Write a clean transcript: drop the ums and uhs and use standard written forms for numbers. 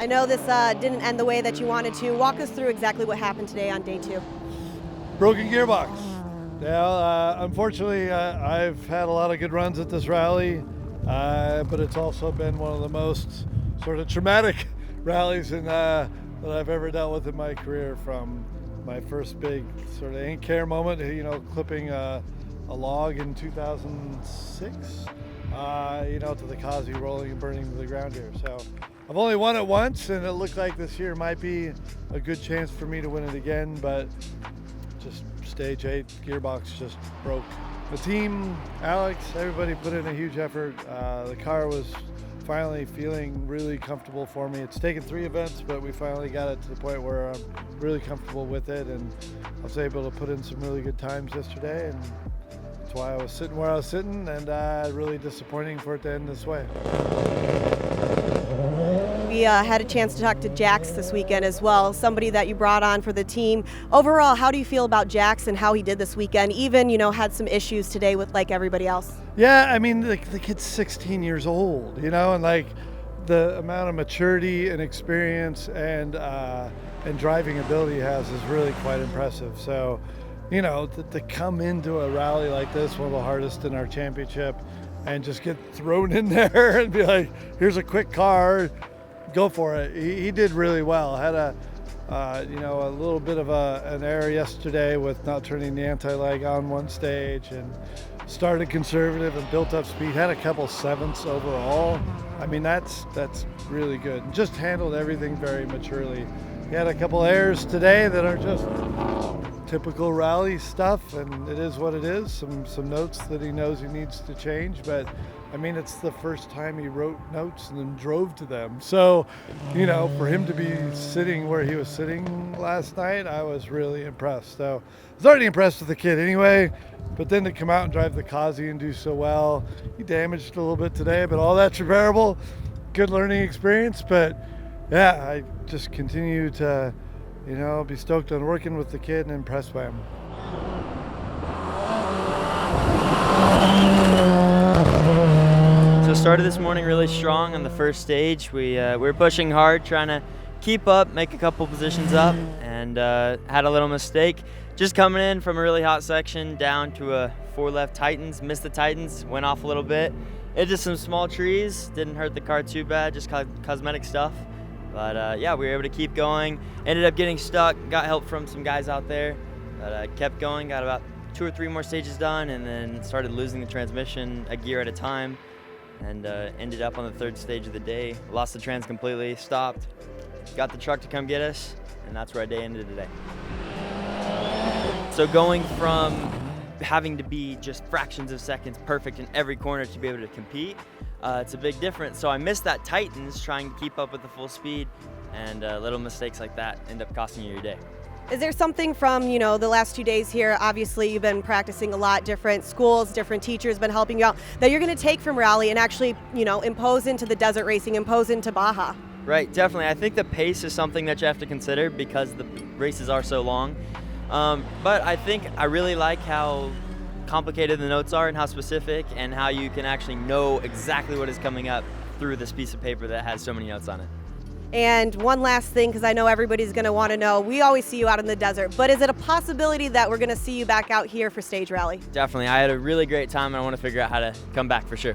I know this didn't end the way that you wanted to. Walk us through exactly what happened today on day 2. Broken gearbox. Yeah, unfortunately, I've had a lot of good runs at this rally, but it's also been one of the most sort of traumatic rallies that I've ever dealt with in my career. From my first big sort of ain't care moment, clipping a log in 2006, to the Kazi rolling and burning to the ground here. So I've only won it once, and it looked like this year might be a good chance for me to win it again, but just stage 8 gearbox just broke. The team, Alex, everybody put in a huge effort. The car was finally feeling really comfortable for me. It's taken 3 events, but we finally got it to the point where I'm really comfortable with it, and I was able to put in some really good times yesterday, and that's why I was sitting where I was sitting, and really disappointing for it to end this way. We had a chance to talk to Jax this weekend as well, somebody that you brought on for the team. Overall, how do you feel about Jax and how he did this weekend? Even, had some issues today with like everybody else. Yeah, I mean, the kid's 16 years old, and like the amount of maturity and experience and driving ability he has is really quite impressive. So, to come into a rally like this, one of the hardest in our championship, and just get thrown in there and be like, here's a quick car, go for it. He did really well. Had a little bit of an error yesterday with not turning the anti-lag on one stage, and started conservative and built up speed. Had a couple 7ths overall. I mean, that's really good. Just handled everything very maturely. He had a couple errors today that are just typical rally stuff, and it is what it is. Some notes that he knows he needs to change, but I mean, it's the first time he wrote notes and then drove to them. So, for him to be sitting where he was sitting last night, I was really impressed. So I was already impressed with the kid anyway, but then to come out and drive the Kazi and do so well, he damaged a little bit today, but all that's repairable. Good learning experience, but yeah, I just continue to, be stoked on working with the kid and impressed by him. So started this morning really strong on the first stage. We were pushing hard, trying to keep up, make a couple positions up, and had a little mistake. Just coming in from a really hot section down to a 4 left Titans, missed the Titans, went off a little bit. It just some small trees, didn't hurt the car too bad, just cosmetic stuff. But yeah, we were able to keep going. Ended up getting stuck, got help from some guys out there, but kept going, got about 2 or 3 more stages done, and then started losing the transmission a gear at a time, and ended up on the 3rd stage of the day. Lost the trans completely, stopped, got the truck to come get us, and that's where our day ended today. So going from having to be just fractions of seconds perfect in every corner to be able to compete, it's a big difference. So I missed that Titans trying to keep up with the full speed, and little mistakes like that end up costing you your day. Is there something from, the last 2 days here, obviously you've been practicing a lot, different schools, different teachers been helping you out, that you're going to take from rally and actually, impose into the desert racing, impose into Baja? Right, definitely. I think the pace is something that you have to consider because the races are so long. But I think I really like how complicated the notes are and how specific, and how you can actually know exactly what is coming up through this piece of paper that has so many notes on it. And one last thing, because I know everybody's going to want to know, we always see you out in the desert, but is it a possibility that we're going to see you back out here for stage rally? Definitely. I had a really great time, and I want to figure out how to come back for sure.